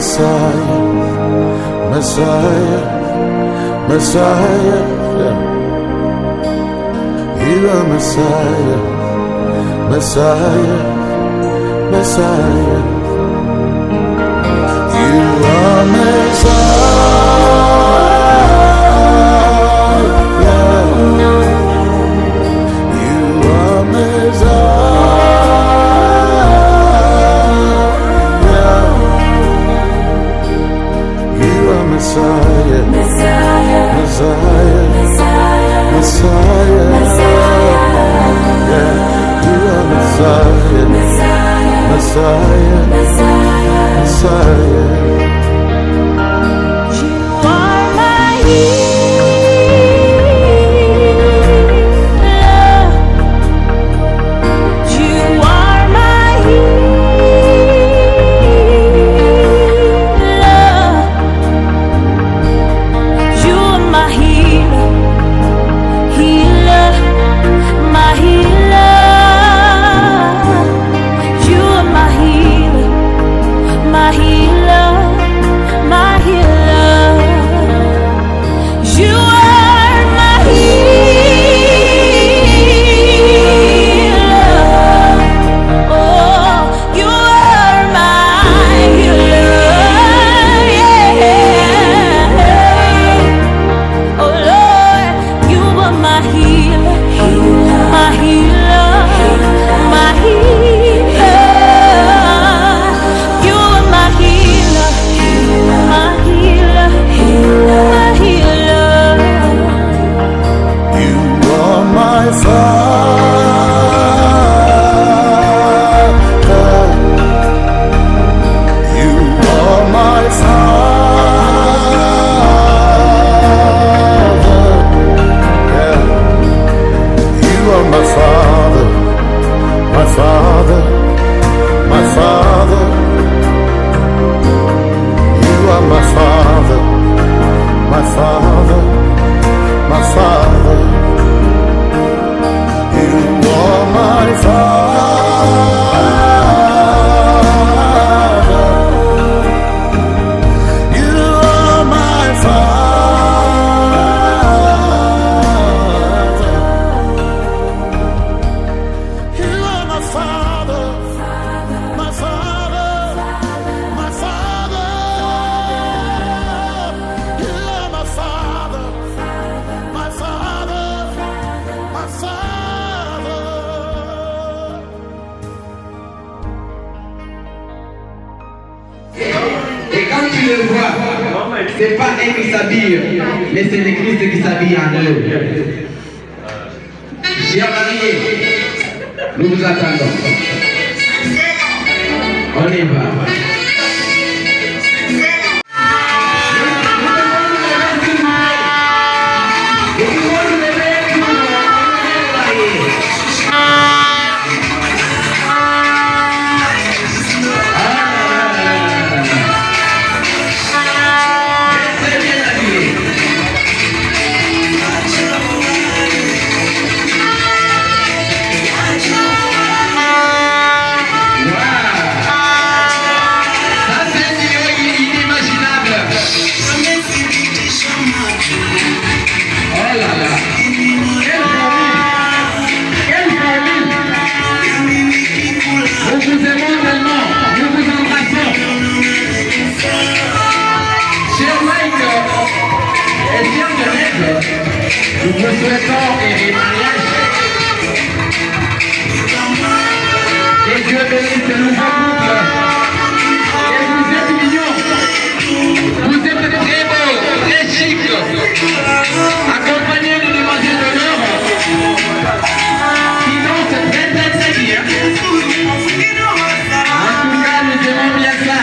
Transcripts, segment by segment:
Messiah, Messiah, Messiah. Yeah. You are Messiah, Messiah, Messiah. You are Messiah. You are Messiah. You are Messiah, Messiah, Messiah, Messiah, Messiah. Yeah, you are Messiah, Messiah, Messiah, Messiah. You are my healer. You are my healer. You are my healer, healer, my healer. You are my healer, my healer, my healer. You are my healer. Oh, you are my healer. Yeah. Oh Lord, you are my healer, my healer, my healer. You are my healer, my healer, my healer. You are my Father. You are my Father. Yeah. You are my Father, my Father, my Father. You are my Father, my Father, my Father. You are my Father. You are my Father. You are my Father, my Father, my Father. You are my Father, my Father, my Father. Et quand tu le vois, c'est pas elle qui s'habille, mais c'est l'église qui s'habille en eux. Chers mariés, nous vous attendons. On y va. Nous vous souhaitons des mariages. Que Dieu bénisse ce nouveau couple. Et vous êtes mignons. Vous êtes très beaux, très chic. Accompagnés de demoiselles d'honneur. Sinon, c'est très bien. En tout cas, nous aimons bien ça.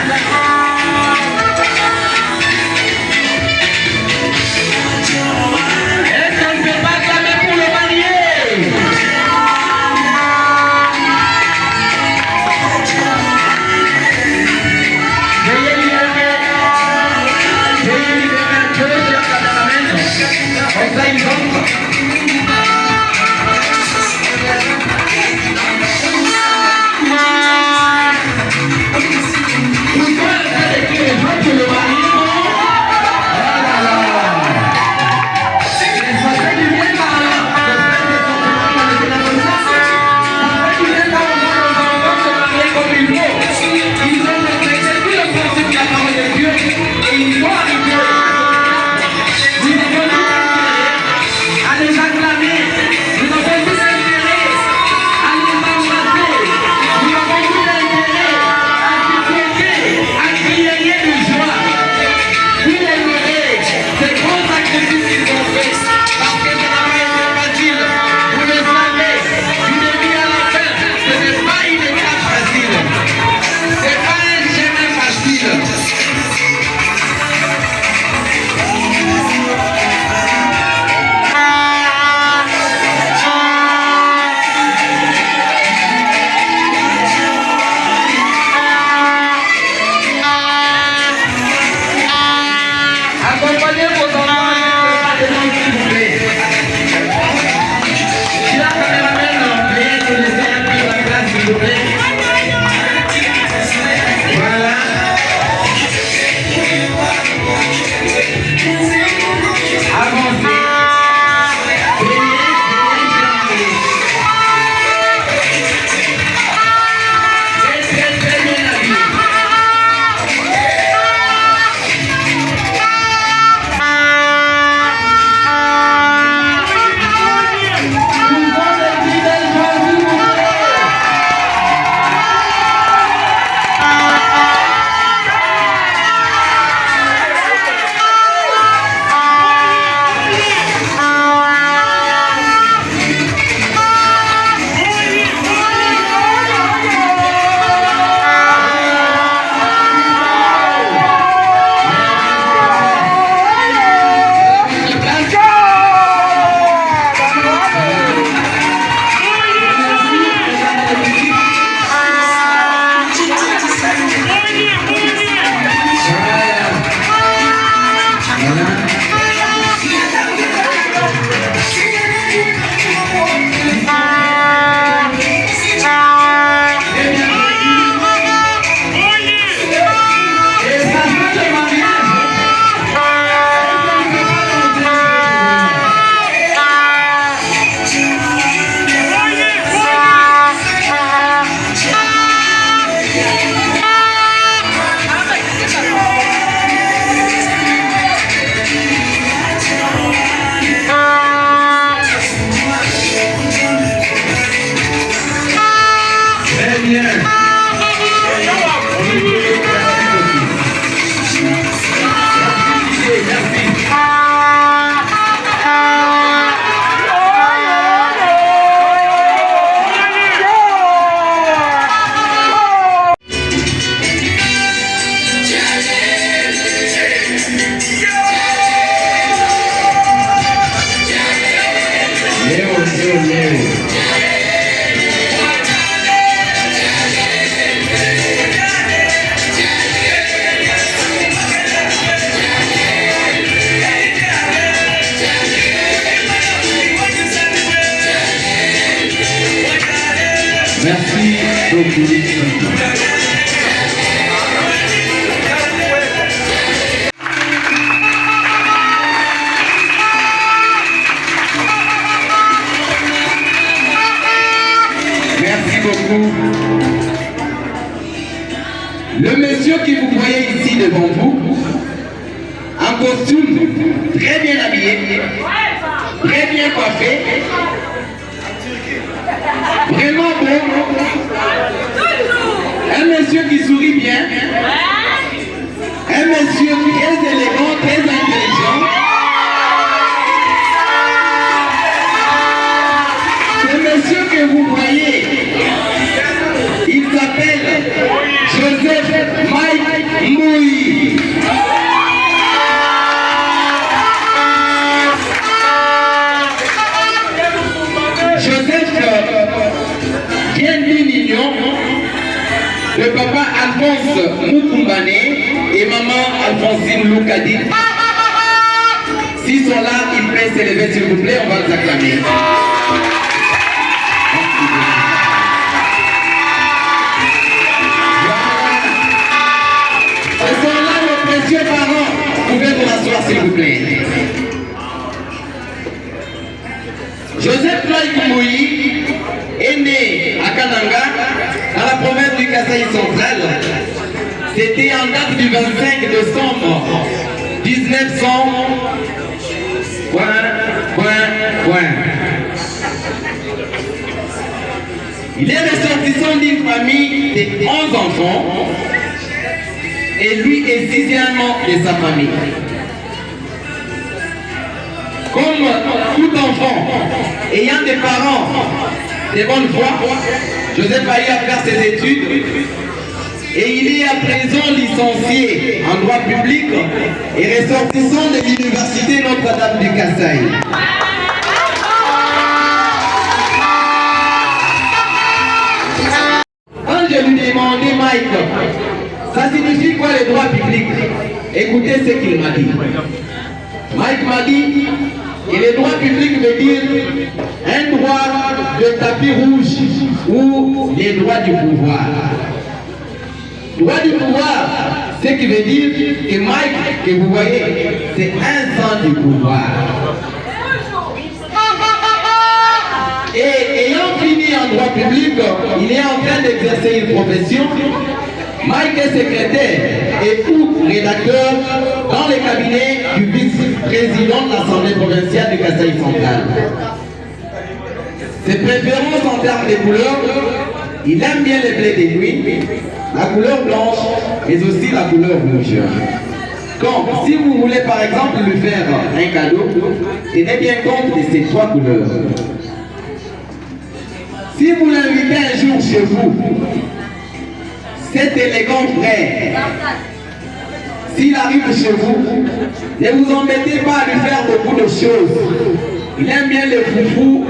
Merci beaucoup. Merci beaucoup. Le monsieur que vous voyez ici devant vous, en costume, très bien habillé, très bien coiffé, vraiment bon. Un monsieur qui sourit bien. Un monsieur très élégant, très intelligent. Ce monsieur que vous voyez, il s'appelle Joseph Mike Mouy. Joseph vient d'une union de papa Alphonse Mukumbane et maman Alphonsine Loukadi. S'ils sont là, ils peuvent s'élever s'il vous plaît, on va les acclamer. Ce sont là nos précieux parents. Vous pouvez vous rasseoir s'il vous plaît. Joseph Mike Mouy est né à Kananga, dans la province du Kasaï central. C'était en date du 25 décembre 1900. Il est ressortissant d'une famille de 11 enfants et lui est 6e de sa famille. Comme tout enfant ayant des parents de bonne foi, Joseph a eu à faire ses études et il est à présent licencié en droit public et ressortissant de l'université Notre-Dame du Kasaï. Quand je lui demandais, Mike, ça signifie quoi le droit public? Écoutez ce qu'il m'a dit. Mike m'a dit, et le droit public veut dire un droit de tapis rouge ou les droits du pouvoir. Droit du pouvoir, ce qui veut dire que Mike, que vous voyez, c'est un sang du pouvoir. Et ayant fini en droit public, il est en train d'exercer une profession. Mike est secrétaire et ou rédacteur dans le cabinet du vice-président de l'Assemblée provinciale du Kasaï central. Ses préférences en termes de couleurs, il aime bien les blés de nuit, la couleur blanche, mais aussi la couleur rouge. Donc, si vous voulez par exemple lui faire un cadeau, tenez bien compte de ces 3 couleurs. Si vous l'invitez un jour chez vous, cet élégant frère, s'il arrive chez vous, ne vous embêtez pas à lui faire beaucoup de choses. Il aime bien les foufous,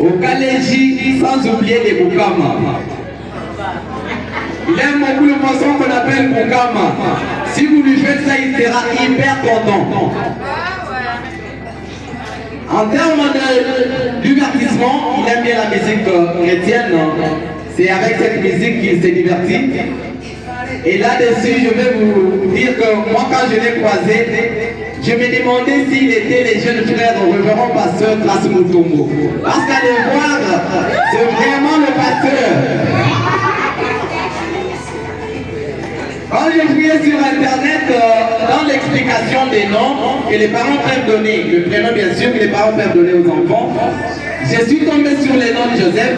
au Kaléji, sans oublier les Boukama. Il aime beaucoup le poisson qu'on appelle Boukama. Si vous lui faites ça, il sera hyper content. En termes de divertissement, il aime bien la musique chrétienne. C'est avec cette musique qu'il s'est diverti. Et là-dessus, je vais vous dire que moi, quand je l'ai croisé, je me demandais s'il était les jeunes frères au révérend pasteur Trace Mutombo. Parce qu'à les voir, c'est vraiment le pasteur. Quand j'ai fouillé sur internet, dans l'explication des noms que les parents peuvent donner, le prénom bien sûr que les parents peuvent donner aux enfants, je suis tombé sur les noms de Joseph,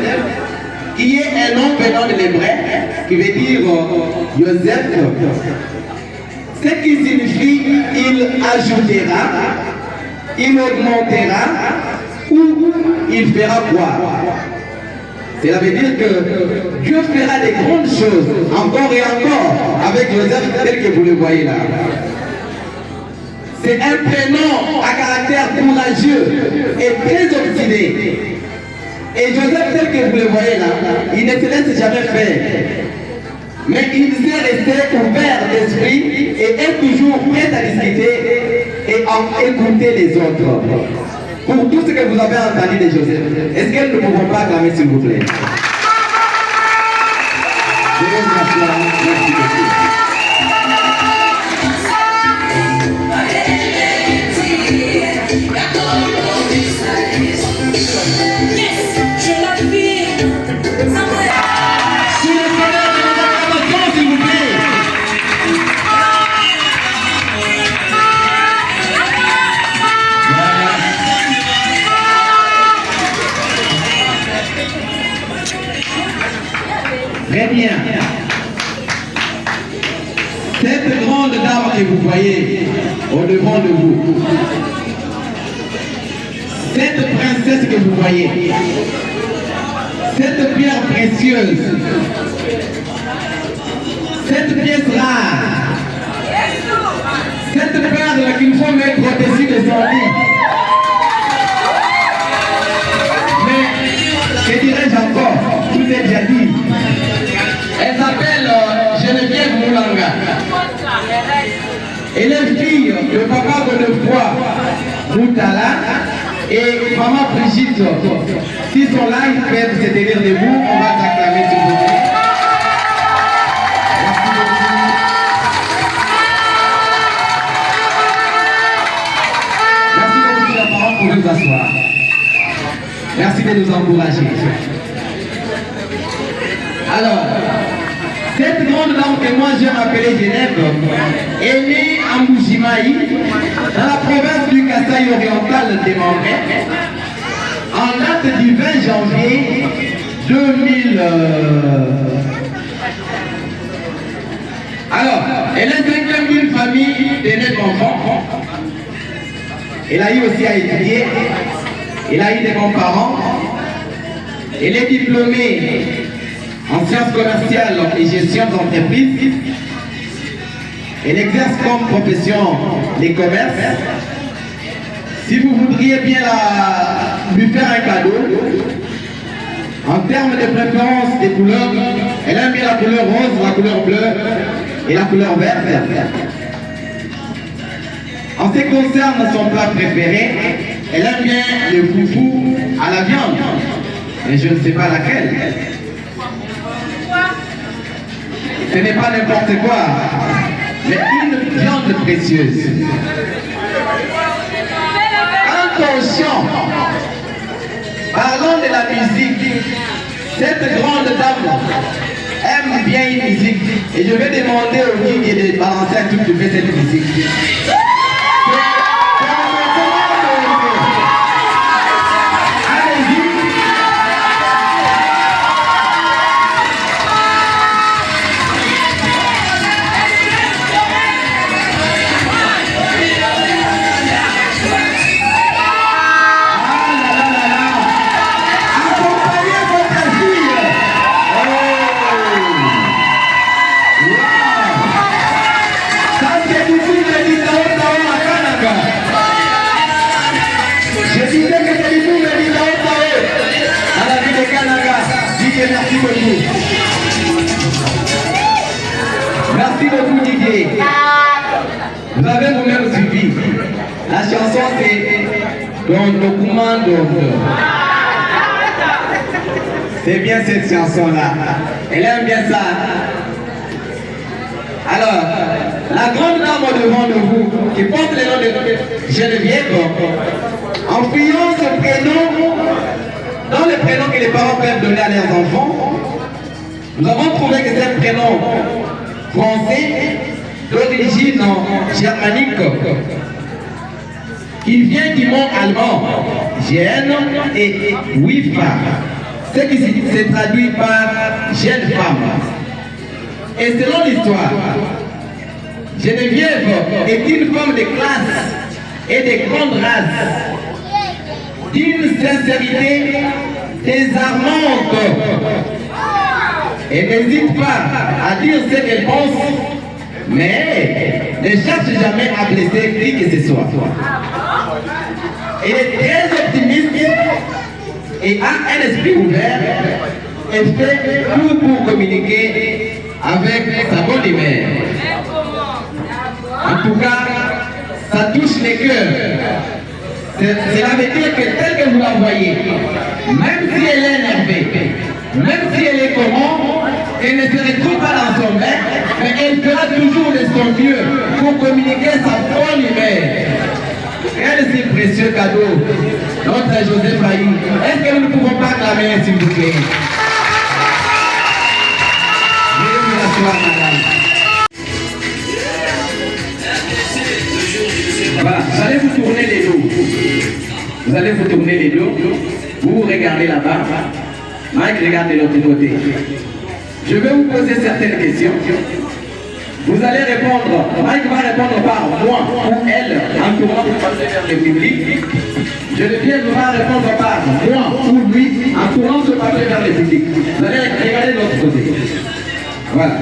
il y ait un nom venant de l'hébreu qui veut dire Joseph, ce qui signifie il ajoutera, il augmentera ou il fera quoi. Cela veut dire que Dieu fera des grandes choses encore et encore avec Joseph tel que vous le voyez là. C'est un prénom à caractère courageux et très obstiné. Et Joseph tel que vous le voyez là, il ne se laisse jamais faire. Mais il sait rester ouvert d'esprit et est toujours prêt à discuter et à écouter les autres. Pour tout ce que vous avez entendu de Joseph, est-ce que nous ne pouvons pas acclamer s'il vous plaît? Je vous remercie. Merci beaucoup. Très bien. Cette grande dame que vous voyez au devant de vous, cette princesse que vous voyez, cette pierre précieuse, cette pièce rare, cette perle qu'il faut mettre au-dessus de son lit. Mais, que dirais-je encore? Tout est déjà dit. Elle s'appelle Geneviève Moulanga. Elle est fille de papa Godefroy Moutala et maman Brigitte. S'ils sont là, ils peuvent se tenir debout. On va s'acclamer s'il vous plaît. Merci beaucoup. Merci beaucoup, chers parents, pour nous asseoir. Merci de nous encourager. Alors, cette grande dame que moi j'aime appeler Genève est née à Moujimaï, dans la province du Kasaï oriental des Marais, en date du 20 janvier 2000. Alors, elle est 5e d'une famille de 9 enfants. Elle a eu aussi à étudier. Elle a eu des bons parents. Elle est diplômée en sciences commerciales et gestion d'entreprise. Elle exerce comme profession les commerces. Si vous voudriez bien lui faire un cadeau, en termes de préférence des couleurs, elle aime bien la couleur rose, la couleur bleue et la couleur verte. En ce qui concerne son plat préféré, elle aime bien le foufou à la viande. Mais je ne sais pas laquelle. Ce n'est pas n'importe quoi, mais une viande précieuse. Attention, parlons de la musique. Cette grande dame aime bien une musique. Et je vais demander au guide de balancer un tout petit peu cette musique. Merci beaucoup. Merci beaucoup Didier. Vous avez vous-même suivi. La chanson c'est Don Dokumando. C'est bien cette chanson-là. Elle aime bien ça. Alors, la grande dame devant de vous, qui porte le nom de Geneviève, en fuyant ce prénom, dans les prénoms que les parents peuvent donner à leurs enfants, nous avons trouvé que c'est un prénom français d'origine germanique qui vient du mot allemand, Gêne et Wifa. ce qui se traduit par jeune femme. Et selon l'histoire, Geneviève est une femme de classe et de grande race, d'une sincérité désarmante. Elle n'hésite pas à dire ce qu'elle pense, mais ne cherche jamais à blesser qui que ce soit. Elle est très optimiste et a un esprit ouvert. Elle fait tout pour communiquer avec sa bonne humeur. En tout cas, ça touche les cœurs. Cela veut dire que tel que vous la voyez, même si elle est énervée, même si elle est comment, elle ne se retrouve pas dans son bain, mais elle fera toujours de son mieux pour communiquer sa bonne humeur. Quel est ce précieux cadeau, notre Joseph Aïe. Est-ce que nous ne pouvons pas clamer, s'il vous plaît? Veuillez vous asseoir, madame. Voilà, vous allez vous tourner les dos. Vous allez vous tourner les dos. Vous regardez là-bas. Mike regarde de l'autre côté. Je vais vous poser certaines questions. Vous allez répondre. Mike va répondre par moi ou elle en tournant pour passer vers le public. Geneviève va répondre par moi ou lui en tournant se passer vers le public. Vous allez regarder de l'autre côté. Voilà.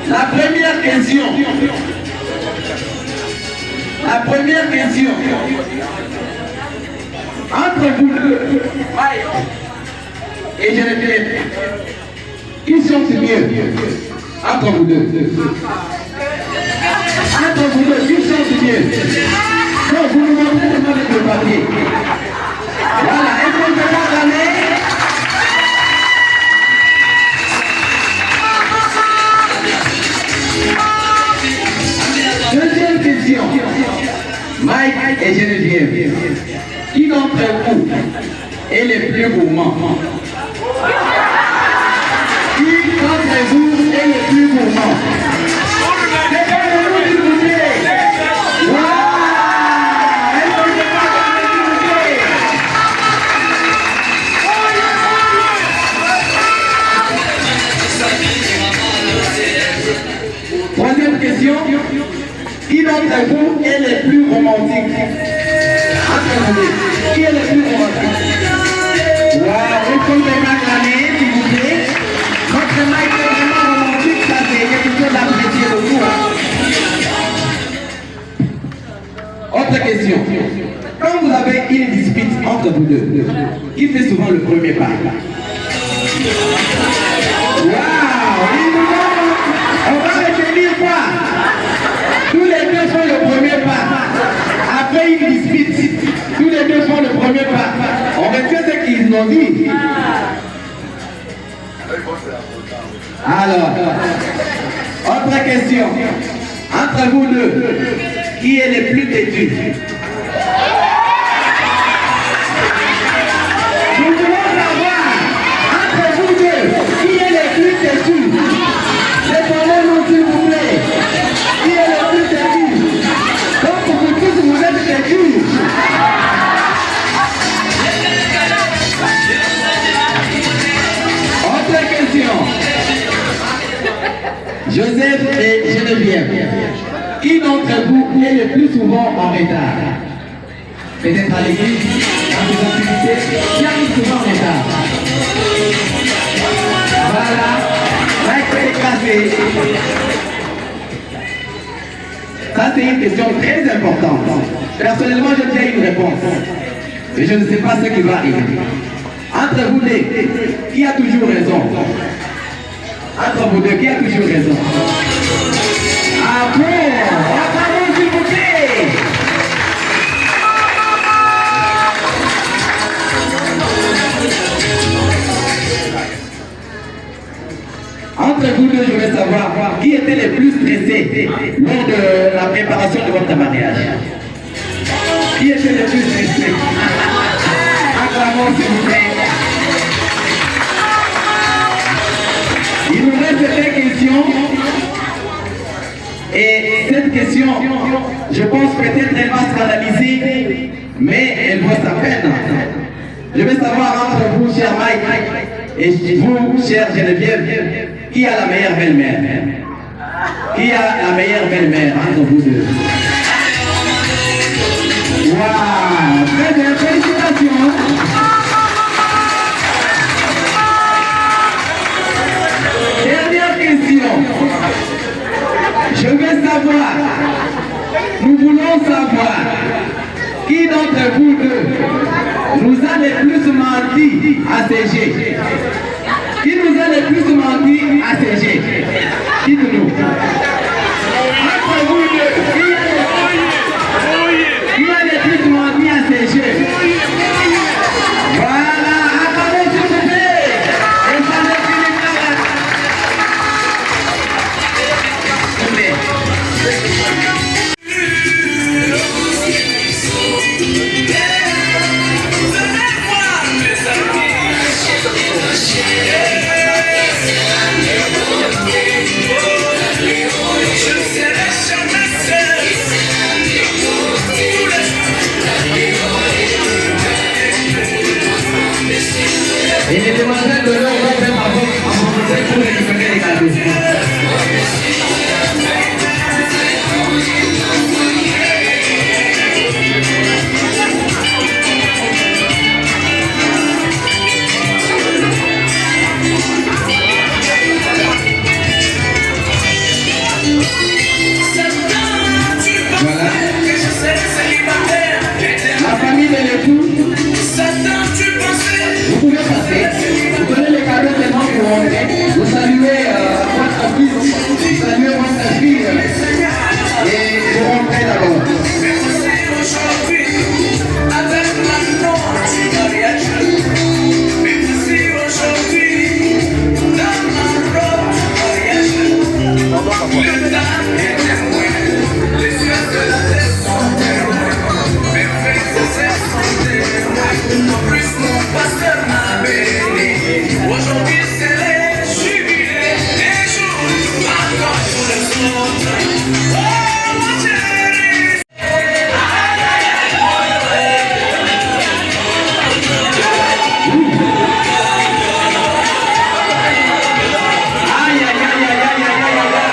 La première question. La première question. Entre vous deux, et Geneviève, qui chante mieux? Entre vous deux. Entre vous deux, qui chante mieux? Non, vous nous montrez seulement avec le papier. Voilà, est-ce qu'on peut pas gagner? Deuxième question. Mike et Geneviève, qui d'entre vous est le plus gourmand? Qui d'entre vous est le plus gourmand? Regardez-nous, s'il vous plaît. Wow! Est-ce qu'on peut pas gagner, s'il vous plaît? Troisième question. Qui d'entre vous est le plus romantique? Qui est le plus romantique? Wow, est-ce qu'on peut m'acclamer, s'il vous plaît? Notre Mike est vraiment romantique, ça c'est quelque chose d'apprécié beaucoup. Autre question. Quand vous avez une dispute entre vous deux, qui fait souvent le premier pas? Wow, on va retenir quoi? Tous les deux font le premier pas. Après une dispute, tous les deux font le premier pas. On retient ce qu'ils ont dit. Alors, autre question. Entre vous deux, qui est le plus têtu? Nous voulons savoir, entre vous deux, qui est le plus têtu? Répondez-nous, s'il vous plaît. Qui est le plus têtu? Donc vous tous, vous êtes têtus. Autre question. Joseph et Geneviève, qui d'entre vous est le plus souvent en retard? Peut-être à l'église, dans des activités, qui arrive souvent en retard? Voilà, Mike est cassé. Ça c'est une question très importante. Personnellement, j'ai déjà une réponse. Mais je ne sais pas ce qui va arriver. Entre vous deux, qui a toujours raison? Entre vous deux, qui a toujours raison? Ah bon? Attendez, s'il vous plaît! Entre vous deux, je veux savoir qui était le plus stressé lors de la préparation de votre mariage. Qui était le plus stressé? Acclamons, s'il vous plaît. Il nous reste deux questions. Et cette question, je pense peut-être elle va scandaliser, mais elle vaut sa peine. Je veux savoir entre vous, cher Mike, et vous, cher Geneviève, qui a la meilleure belle-mère? Qui a la meilleure belle-mère entre vous deux? Waouh! Très bien, félicitations! Dernière question. Je veux savoir, nous voulons savoir, qui d'entre vous deux nous a le plus menti à CG? Qui nous a le plus menti à CG? Dites-nous. Entre vous deux, qui a le plus menti à CG? Voilà, attendez s'il vous plaît. Et ça ne finit pas là. Et les demoiselles de l'heure vont faire un bon pour récupérer les cadeaux. Voilà. La famille de l'époux. Vous pouvez passer, vous donnez les cadeaux maintenant pour rentrer, vous saluez votre fils, vous saluez votre fille et vous rentrez d'abord. Aujourd'hui c'est les jubilés, les jours encore sur le son. Oh mon chéri. Aïe aïe aïe aïe aïe aïe aïe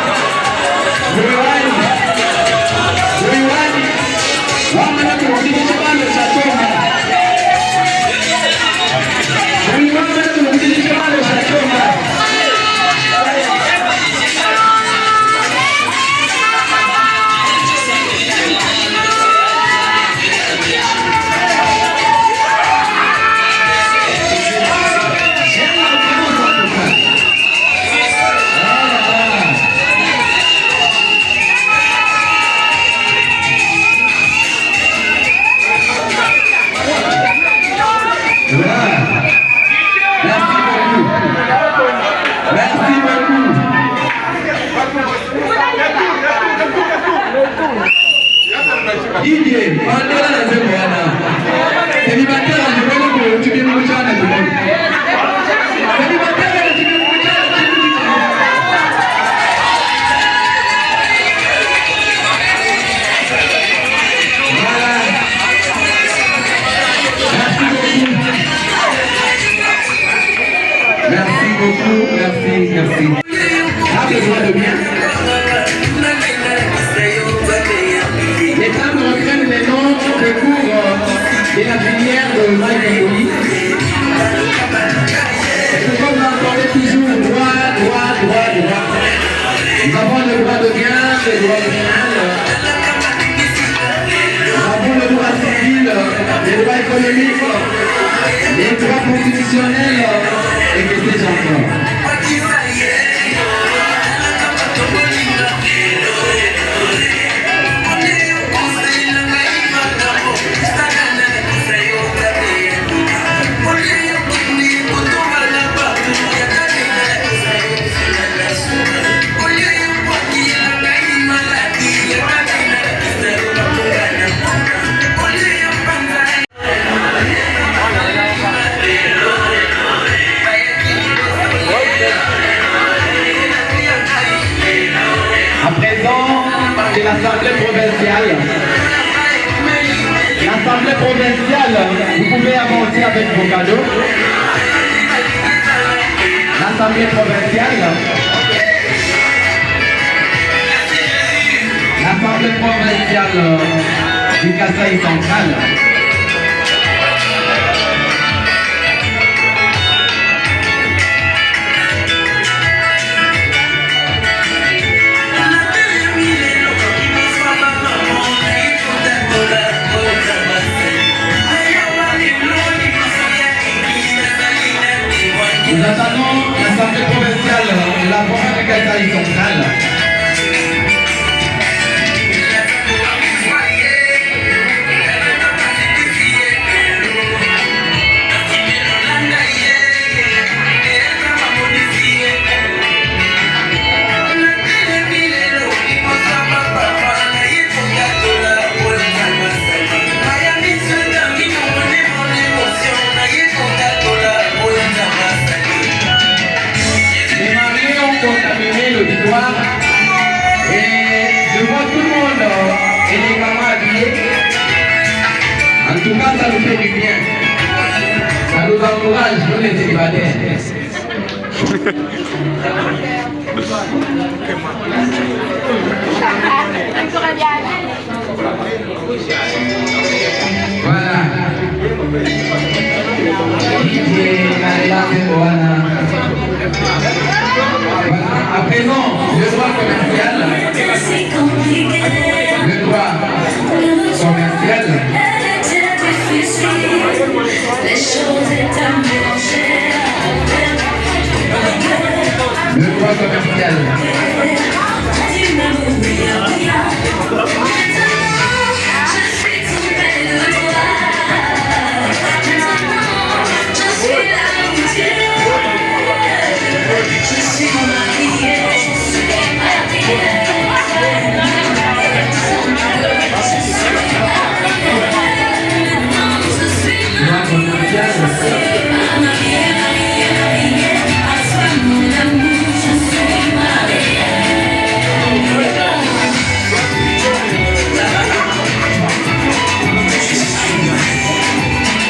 Didier, Mandela na zemo yana. Célibataire a du bon pour tu bien moucher na du bon. Célibataire a du bien moucher na du bon. Voilà. Merci beaucoup, merci. Rappelez-moi de bien. Les femmes reprennent les noms des cours de la filière de Mike Ngoli. Et comme vous entendez toujours droit. Nous avons le droit de bien, le droit de bien. Nous avons le droit civil, les droits économiques, les droits constitutionnels et que sais-je encore. l'Assemblée provinciale, l'Assemblée provinciale, vous pouvez avancer avec vos cadeaux. L'Assemblée provinciale. L'Assemblée provinciale du Kasaï central. Nous attendons l'Assemblée provinciale, la province de Kasaï central. Et je vois tout le monde élégamment habillé. En tout cas, ça nous fait du bien. Ça nous encourage, nous les célibataires. Voilà. À présent, le droit commercial. Le droit commercial. Le droit commercial.